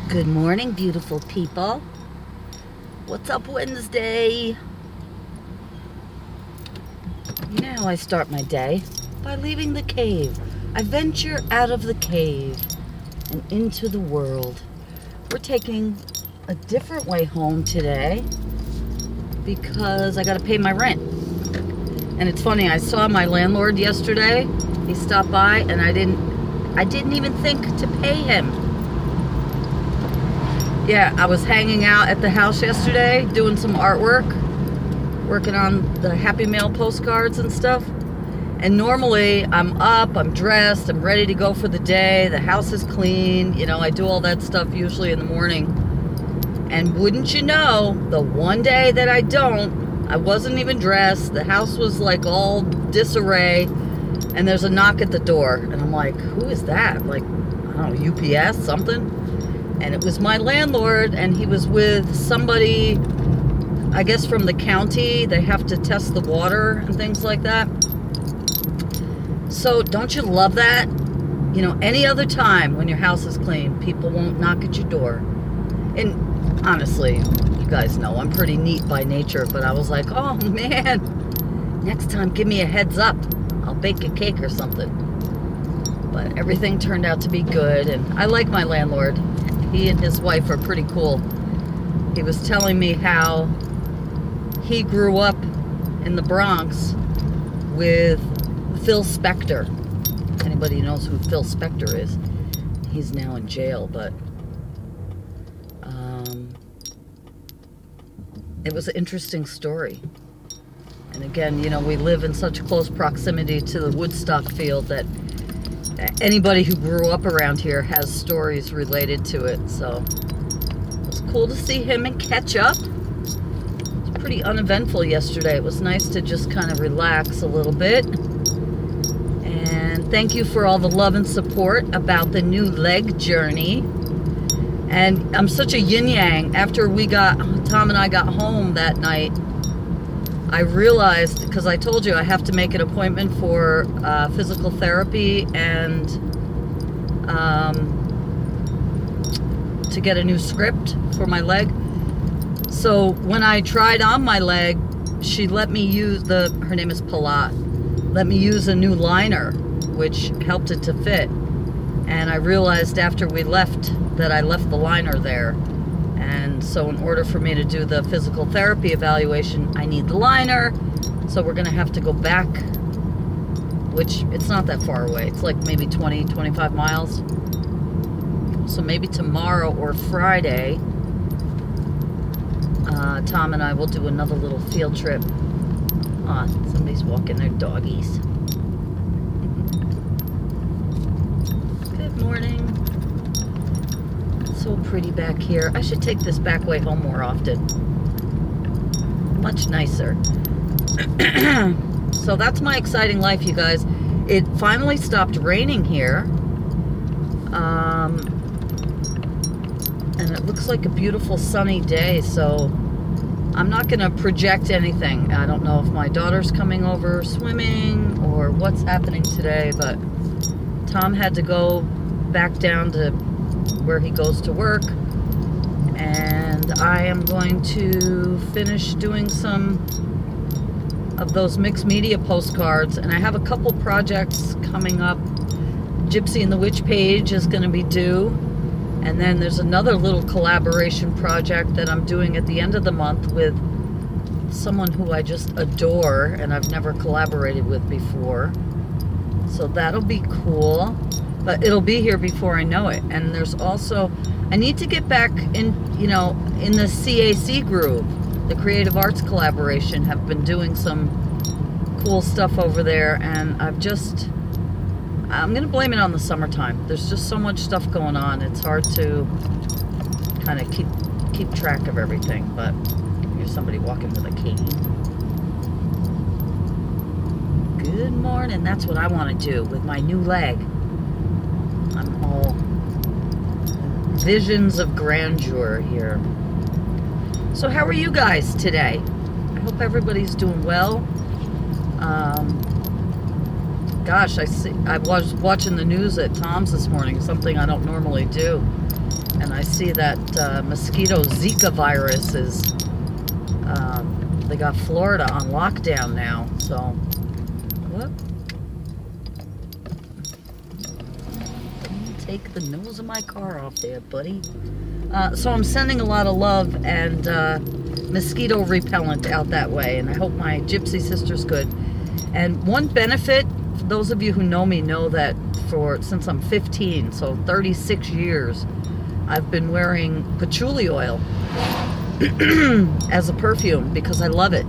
Good morning, beautiful people. What's up, Wednesday? You know how I start my day? By leaving the cave. I venture out of the cave and into the world. We're taking a different way home today because I gotta pay my rent. And it's funny, I saw my landlord yesterday. He stopped by and I didn't even think to pay him. Yeah, I was hanging out at the house yesterday doing some artwork, working on the Happy Mail postcards and stuff. And normally I'm up, I'm dressed, I'm ready to go for the day, the house is clean, you know, I do all that stuff usually in the morning. And wouldn't you know, the one day that I don't, I wasn't even dressed, the house was like all disarray, and there's a knock at the door. And I'm like, who is that? Like, I don't know, UPS, something? And it was my landlord, and he was with somebody, I guess from the county. They have to test the water and things like that. So don't you love that? You know, any other time when your house is clean, people won't knock at your door. And honestly, you guys know I'm pretty neat by nature, but I was like, oh man, next time give me a heads up. I'll bake a cake or something. But everything turned out to be good, and I like my landlord. He and his wife are pretty cool. He was telling me how he grew up in the Bronx with Phil Spector. Anybody knows who Phil Spector is? He's now in jail, but it was an interesting story. And again, you know, we live in such close proximity to the Woodstock field that anybody who grew up around here has stories related to it. So it was cool to see him and catch up. It was pretty uneventful yesterday. It was nice to just kind of relax a little bit. And thank you for all the love and support about the new leg journey. And I'm such a yin-yang. After Tom and I got home that night, I realized, because I told you I have to make an appointment for physical therapy and to get a new script for my leg. So when I tried on my leg, she let me use her name is Palat, let me use a new liner, which helped it to fit. And I realized after we left that I left the liner there. And so in order for me to do the physical therapy evaluation, I need the liner. So we're gonna have to go back, which it's not that far away. It's like maybe 20, 25 miles. So maybe tomorrow or Friday, Tom and I will do another little field trip. Somebody's walking their doggies. Good morning. So pretty back here. I should take this back way home more often. Much nicer. So that's my exciting life, you guys. It finally stopped raining here. And it looks like a beautiful sunny day, so I'm not going to project anything. I don't know if my daughter's coming over swimming or what's happening today, but Tom had to go back down to where he goes to work, and I am going to finish doing some of those mixed media postcards, and I have a couple projects coming up. Gypsy and the Witch page is going to be due, and then there's another little collaboration project that I'm doing at the end of the month with someone who I just adore and I've never collaborated with before, so that'll be cool. But it'll be here before I know it. And there's also, I need to get back in, you know, in the CAC group, the Creative Arts Collaboration, have been doing some cool stuff over there, and I'm going to blame it on the summertime. There's just so much stuff going on. It's hard to kind of keep track of everything. But here's somebody walking with a cane. Good morning. That's what I want to do with my new leg. I'm all visions of grandeur here. So how are you guys today? I hope everybody's doing well. Gosh, I was watching the news at Tom's this morning, something I don't normally do. and I see that mosquito Zika virus is, they got Florida on lockdown now, so, whoop. Take the nose of my car off there, buddy. So I'm sending a lot of love and mosquito repellent out that way, and I hope my gypsy sister's good. And one benefit, for those of you who know me know that since I'm 15, so 36 years, I've been wearing patchouli oil as a perfume because I love it.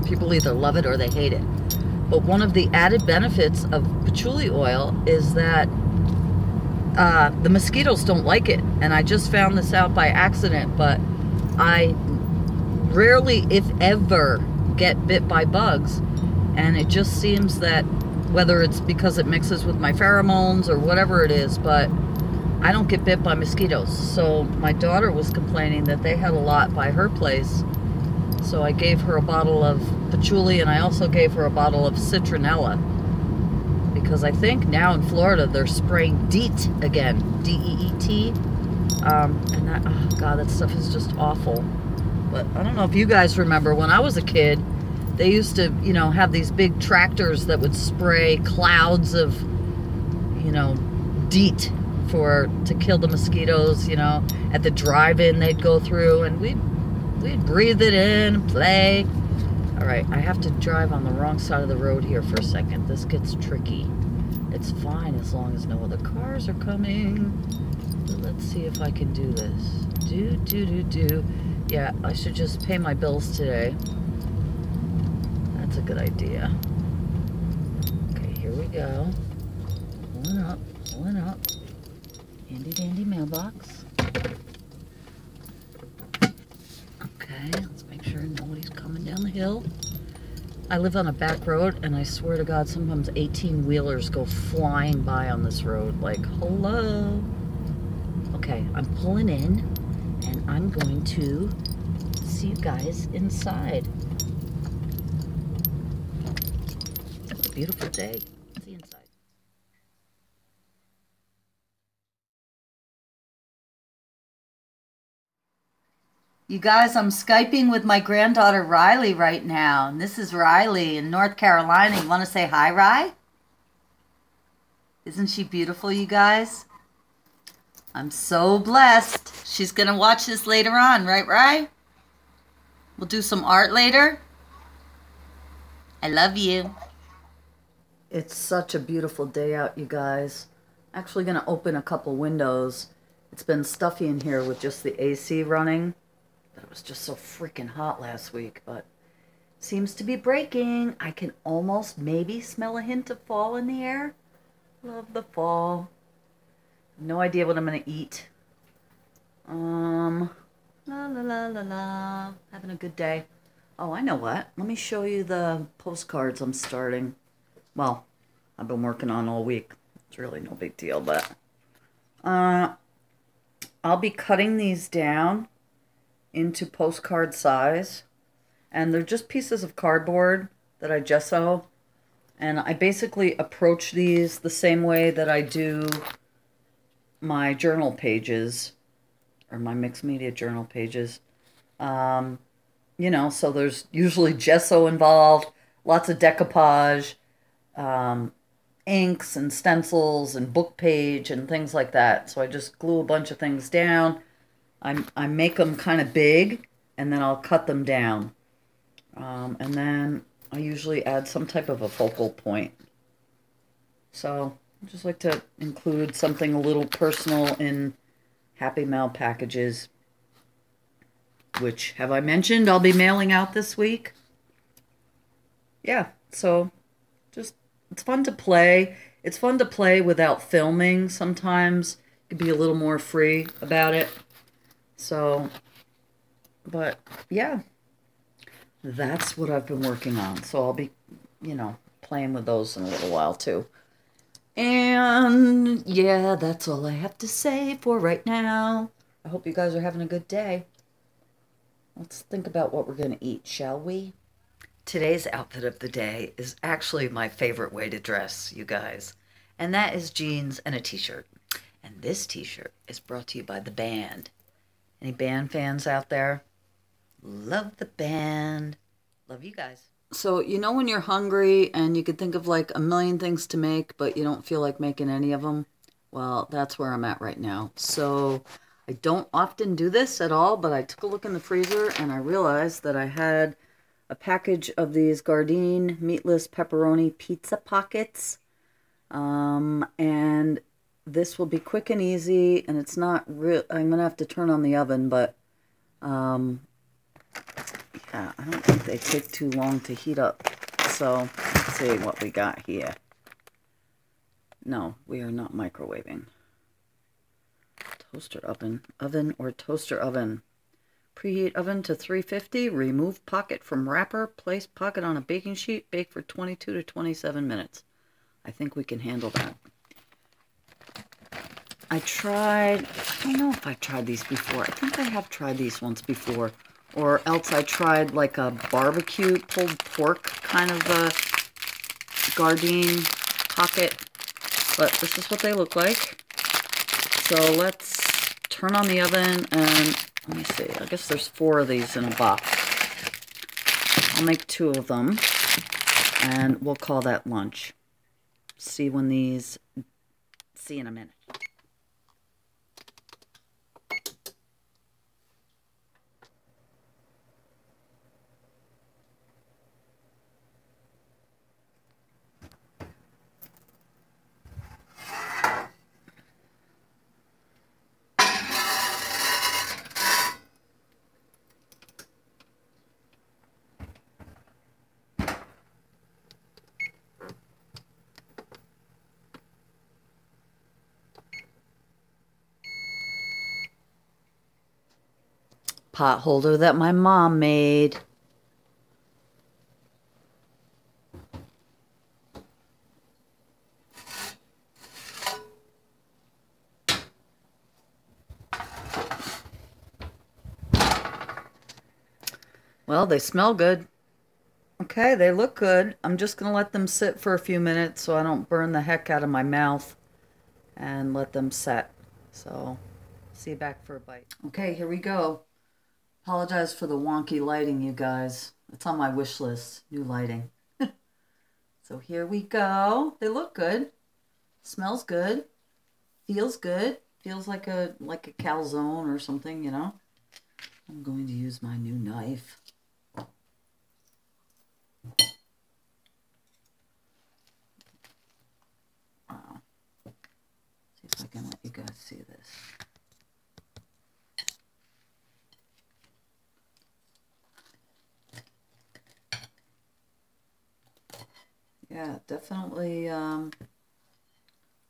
People either love it or they hate it. But one of the added benefits of patchouli oil is that the mosquitoes don't like it. And I just found this out by accident, but I rarely, if ever, get bit by bugs. And it just seems that, whether it's because it mixes with my pheromones or whatever it is, but I don't get bit by mosquitoes. So my daughter was complaining that they had a lot by her place. So I gave her a bottle of patchouli, and I also gave her a bottle of citronella. Because I think now in Florida they're spraying DEET again, D-E-E-T. And that, oh God, that stuff is just awful. But I don't know if you guys remember, when I was a kid, they used to, you know, have these big tractors that would spray clouds of, you know, DEET to kill the mosquitoes, you know. At the drive-in they'd go through, and we'd breathe it in and play. All right, I have to drive on the wrong side of the road here for a second. This gets tricky. It's fine as long as no other cars are coming. But let's see if I can do this. Do. Yeah, I should just pay my bills today. That's a good idea. Okay, here we go. Pulling up. Handy dandy mailbox. Okay, let's make sure nobody's coming down the hill. I live on a back road, and I swear to God, sometimes 18-wheelers go flying by on this road. Like, hello. Okay, I'm pulling in, and I'm going to see you guys inside. It's a beautiful day. Let's see inside. You guys, I'm Skyping with my granddaughter Riley right now. And this is Riley in North Carolina. You want to say hi, Ry? Isn't she beautiful, you guys? I'm so blessed. She's going to watch this later on, right, Ry? We'll do some art later. I love you. It's such a beautiful day out, you guys. Actually going to open a couple windows. It's been stuffy in here with just the AC running. But it was just so freaking hot last week, but seems to be breaking. I can almost maybe smell a hint of fall in the air. Love the fall. No idea what I'm going to eat. La la la la la. Having a good day. Oh, I know what. Let me show you the postcards I'm starting. Well, I've been working on all week. It's really no big deal, but I'll be cutting these down into postcard size, and they're just pieces of cardboard that I gesso, and I basically approach these the same way that I do my journal pages, or my mixed media journal pages. You know, so there's usually gesso involved, lots of decoupage, inks and stencils and book page and things like that. So I just glue a bunch of things down. I make them kind of big, and then I'll cut them down. And then I usually add some type of a focal point. So I just like to include something a little personal in Happy Mail packages, which, have I mentioned, I'll be mailing out this week. Yeah, so just, it's fun to play. It's fun to play without filming. Sometimes you can be a little more free about it. So, but yeah, that's what I've been working on. So I'll be, you know, playing with those in a little while too. And yeah, that's all I have to say for right now. I hope you guys are having a good day. Let's think about what we're going to eat, shall we? Today's outfit of the day is actually my favorite way to dress, you guys. And that is jeans and a t-shirt. And This t-shirt is brought to you by the band. Any band fans out there? Love the band. Love you guys. So, you know when you're hungry and you could think of like a million things to make, but you don't feel like making any of them? Well, that's where I'm at right now. So, I don't often do this at all, but I took a look in the freezer and I realized that I had a package of these Gardein meatless pepperoni pizza pockets. And this will be quick and easy, and it's not real. I'm gonna have to turn on the oven, but yeah, I don't think they take too long to heat up. So let's see what we got here. No, we are not microwaving. Toaster oven, or toaster oven. Preheat oven to 350. Remove pocket from wrapper. Place pocket on a baking sheet. Bake for 22 to 27 minutes. I think we can handle that. I don't know if I've tried these before. I think I have tried these once before. Or else I tried like a barbecue pulled pork kind of a Gardein pocket. But this is what they look like. So let's turn on the oven and let me see. I guess there's 4 of these in a box. I'll make 2 of them and we'll call that lunch. See in a minute. Pot holder that my mom made. Well, they smell good. Okay, they look good. I'm just going to let them sit for a few minutes so I don't burn the heck out of my mouth and let them set. So, see you back for a bite. Okay, here we go. Apologize for the wonky lighting, you guys. It's on my wish list, new lighting. So here we go. They look good. Smells good. Feels good. Feels like a calzone or something, you know. I'm going to use my new knife. Wow. See if I can let you guys see this. Yeah, definitely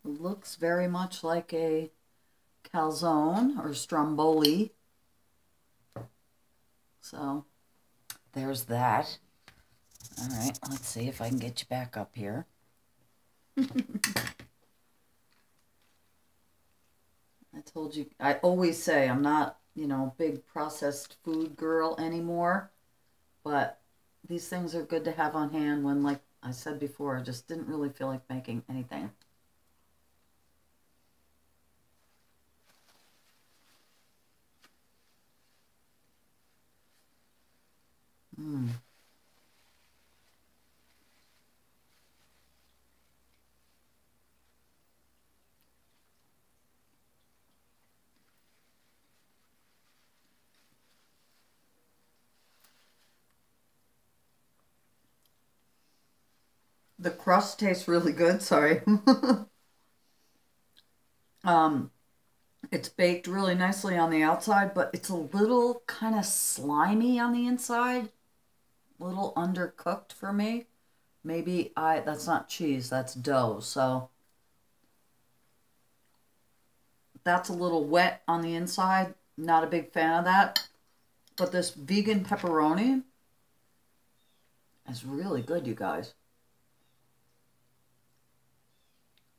looks very much like a calzone or stromboli. So, there's that. All right, let's see if I can get you back up here. I told you, I always say I'm not, you know, big processed food girl anymore, but these things are good to have on hand when, like I said before, I just didn't really feel like making anything. The crust tastes really good, sorry. It's baked really nicely on the outside, but it's a little kind of slimy on the inside. A little undercooked for me. Maybe that's not cheese, that's dough, so that's a little wet on the inside. Not a big fan of that. But this vegan pepperoni is really good, you guys.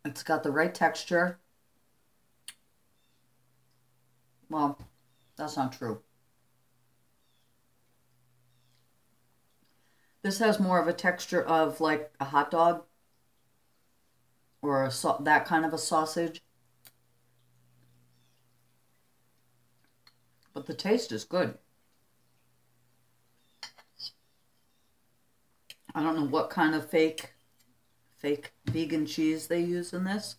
It's got the right texture. Well, that's not true. This has more of a texture of like a hot dog or that kind of a sausage. But the taste is good. I don't know what kind of fake vegan cheese they use in this,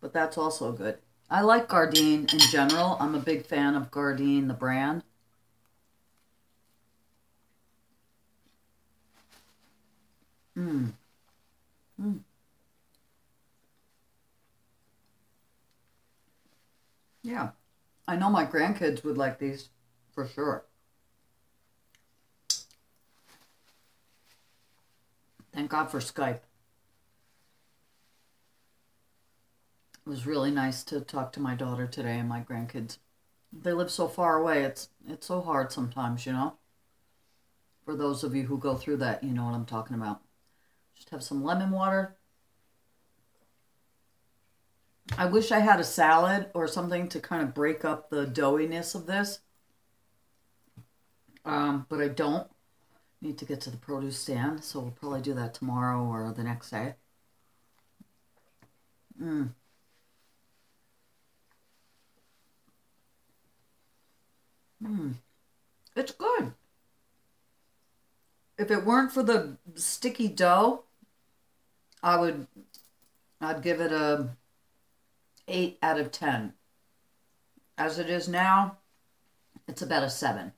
but that's also good. I like Gardein in general. I'm a big fan of Gardein, the brand. Yeah, I know my grandkids would like these for sure. Thank God for Skype. It was really nice to talk to my daughter today and my grandkids. They live so far away. It's so hard sometimes, you know. For those of you who go through that, you know what I'm talking about. Just have some lemon water. I wish I had a salad or something to kind of break up the doughiness of this. But I don't. Need to get to the produce stand, so we'll probably do that tomorrow or the next day. It's good. If it weren't for the sticky dough, I'd give it a 8 out of 10. As it is now, it's about a 7.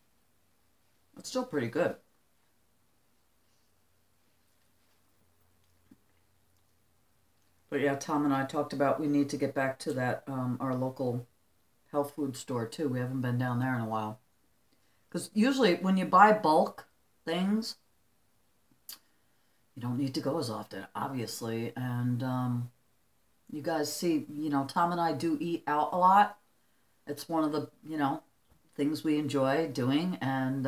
It's still pretty good. But yeah, Tom and I talked about we need to get back to that, our local health food store too. We haven't been down there in a while. Because usually when you buy bulk things, you don't need to go as often, obviously. And you guys see, you know, Tom and I do eat out a lot. It's one of the, you know, things we enjoy doing. And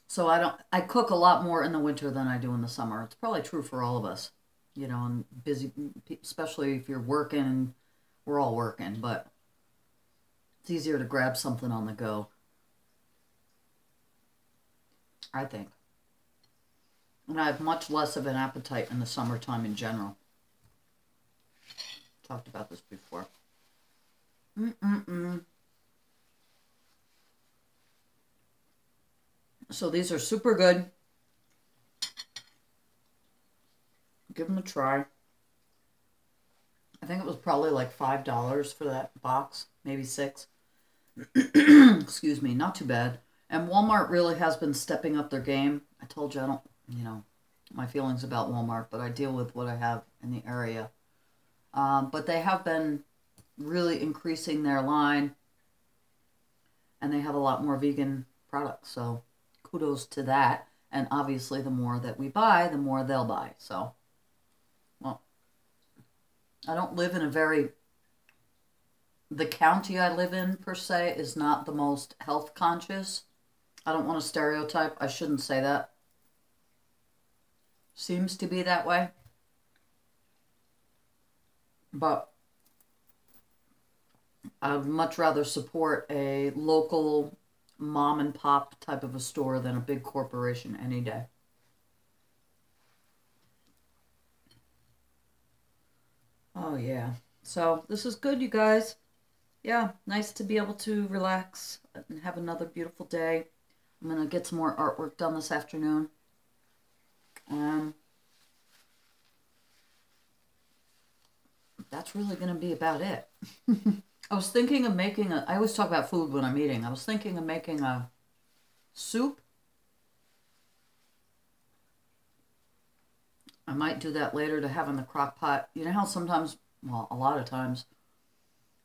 so I cook a lot more in the winter than I do in the summer. It's probably true for all of us. You know, and busy, especially if you're working. We're all working, but it's easier to grab something on the go, I think. And I have much less of an appetite in the summertime in general. Talked about this before. So these are super good. Give them a try. I think it was probably like $5 for that box, maybe $6. Excuse me, not too bad. And Walmart really has been stepping up their game. I told you I don't, you know, my feelings about Walmart, but I deal with what I have in the area. But they have been really increasing their line, and they have a lot more vegan products. So kudos to that. And obviously, the more that we buy, the more they'll buy. So. Well, I don't live in the county I live in, per se, is not the most health conscious. I don't want to stereotype. I shouldn't say that. Seems to be that way. But I'd much rather support a local mom and pop type of a store than a big corporation any day. Oh, yeah. So, this is good, you guys. Yeah, nice to be able to relax and have another beautiful day. I'm going to get some more artwork done this afternoon. That's really going to be about it. I was thinking of making I always talk about food when I'm eating. I was thinking of making a soup. I might do that later to have in the crock pot. You know how sometimes, well, a lot of times,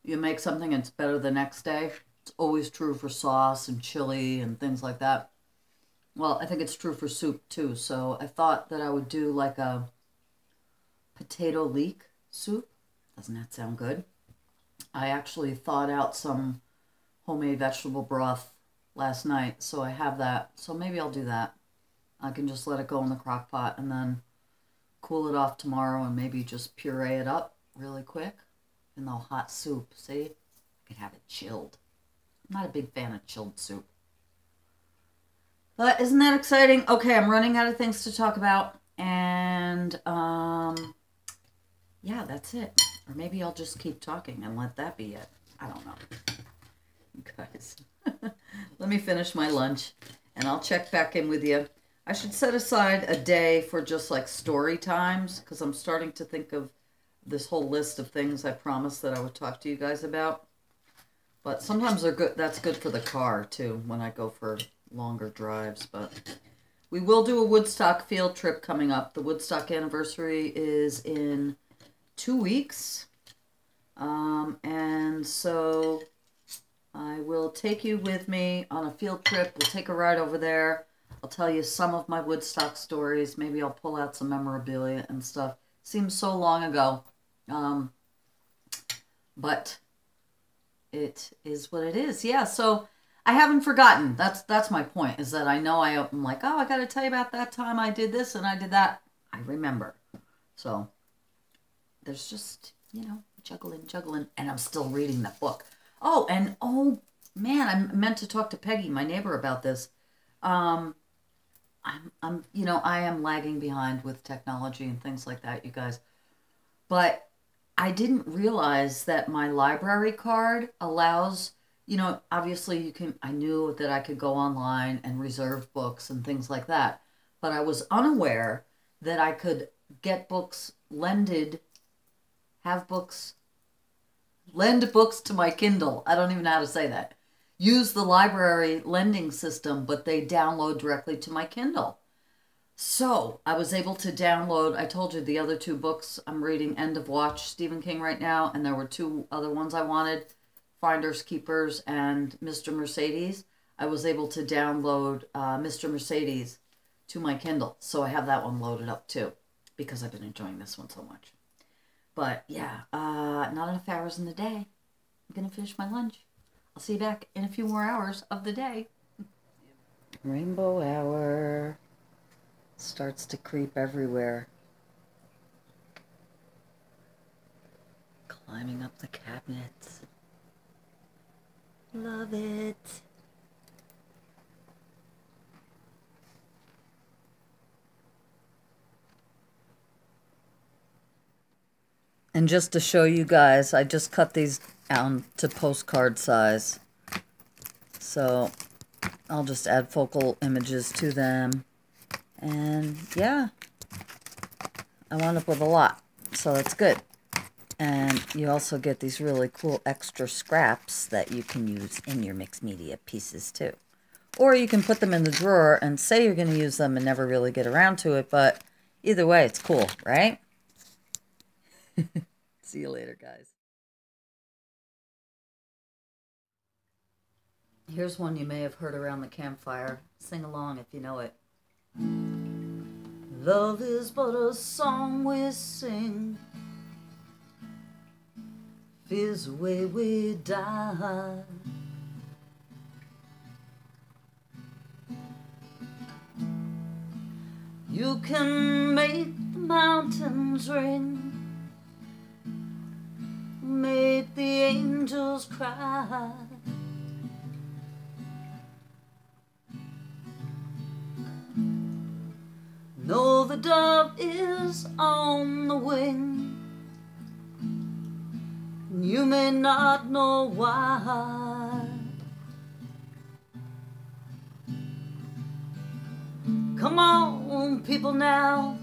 you make something and it's better the next day? It's always true for sauce and chili and things like that. Well, I think it's true for soup too. So I thought that I would do like a potato leek soup. Doesn't that sound good? I actually thawed out some homemade vegetable broth last night, so I have that. So maybe I'll do that. I can just let it go in the crock pot and then cool it off tomorrow and maybe just puree it up really quick in the hot soup. See? I could have it chilled. I'm not a big fan of chilled soup. But isn't that exciting? Okay, I'm running out of things to talk about. And, yeah, that's it. Or maybe I'll just keep talking and let that be it. I don't know. guys. Let me finish my lunch, and I'll check back in with you. I should set aside a day for just like story times, because I'm starting to think of this whole list of things I promised that I would talk to you guys about. But sometimes they're good. That's good for the car too when I go for longer drives. But we will do a Woodstock field trip coming up. The Woodstock anniversary is in 2 weeks. And so I will take you with me on a field trip. We'll take a ride over there. I'll tell you some of my Woodstock stories. Maybe I'll pull out some memorabilia and stuff. Seems so long ago. But it is what it is. Yeah, so I haven't forgotten. That's my point, is that I know I'm like, oh, I got to tell you about that time I did this and I did that. I remember. So there's just, you know, juggling, and I'm still reading that book. Oh, and oh man, I meant to talk to Peggy, my neighbor, about this. You know, I am lagging behind with technology and things like that, you guys. But I didn't realize that my library card allows, you know, obviously you can, I knew that I could go online and reserve books and things like that. But I was unaware that I could get books lend books to my Kindle. I don't even know how to say that. Use the library lending system, but they download directly to my Kindle. So I was able to download, I told you the other 2 books I'm reading, End of Watch, Stephen King right now, and there were 2 other ones I wanted, Finders Keepers and Mr. Mercedes. I was able to download Mr. Mercedes to my Kindle. So I have that one loaded up too, because I've been enjoying this one so much. But yeah, not enough hours in the day. I'm going to finish my lunch. I'll see you back in a few more hours of the day. Rainbow hour starts to creep everywhere. Climbing up the cabinets. Love it. And just to show you guys, I just cut these down to postcard size. So I'll just add focal images to them. And yeah, I wound up with a lot. So that's good. And you also get these really cool extra scraps that you can use in your mixed media pieces too. Or you can put them in the drawer and say you're going to use them and never really get around to it. But either way, it's cool, right? See you later, guys. Here's one you may have heard around the campfire. Sing along if you know it. Love is but a song we sing. Fears away we die. You can make the mountains ring, make the angels cry. Know the dove is on the wing, you may not know why. Come on, people now,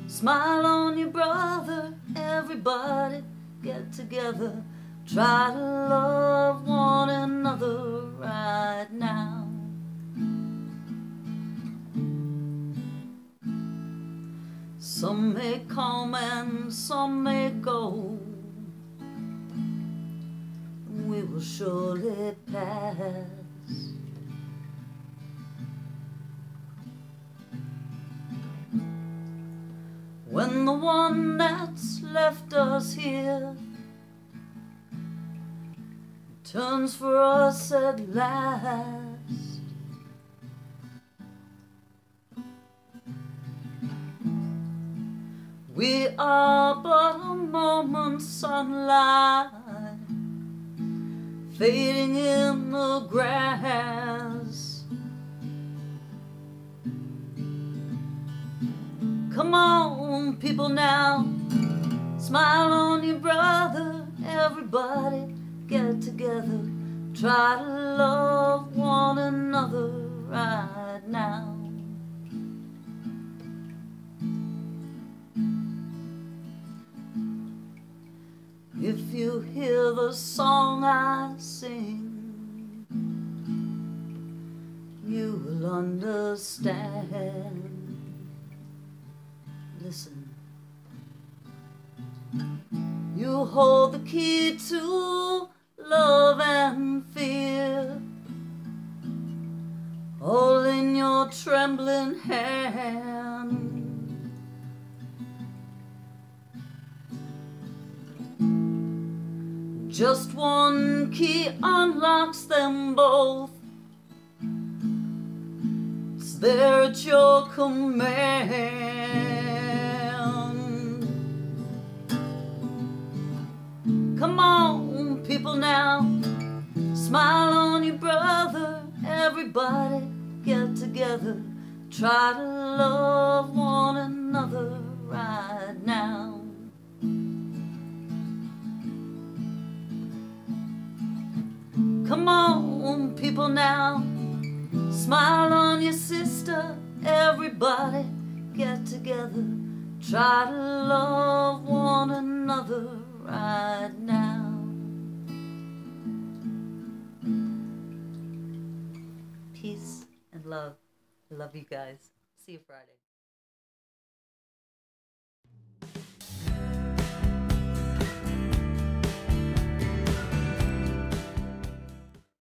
smile on your brother. Everybody get together, try to love one another right now. Some may come and some may go, we will surely pass. When the one that's left us here turns for us at last, we are but a moment's sunlight fading in the grass. Come on, people now, smile on your brother. Everybody get together, Try to love one another right now. If you hear the song I sing, you will understand. Listen. You hold the key to love and fear, all in your trembling hand. Just one key unlocks them both. It's there at your command. Come on, people now, smile on your brother. Everybody get together. Try to love one another right now. Come on, people now, smile on your sister. Everybody get together. Try to love one another right now. Peace and love. I love you guys. See you Friday.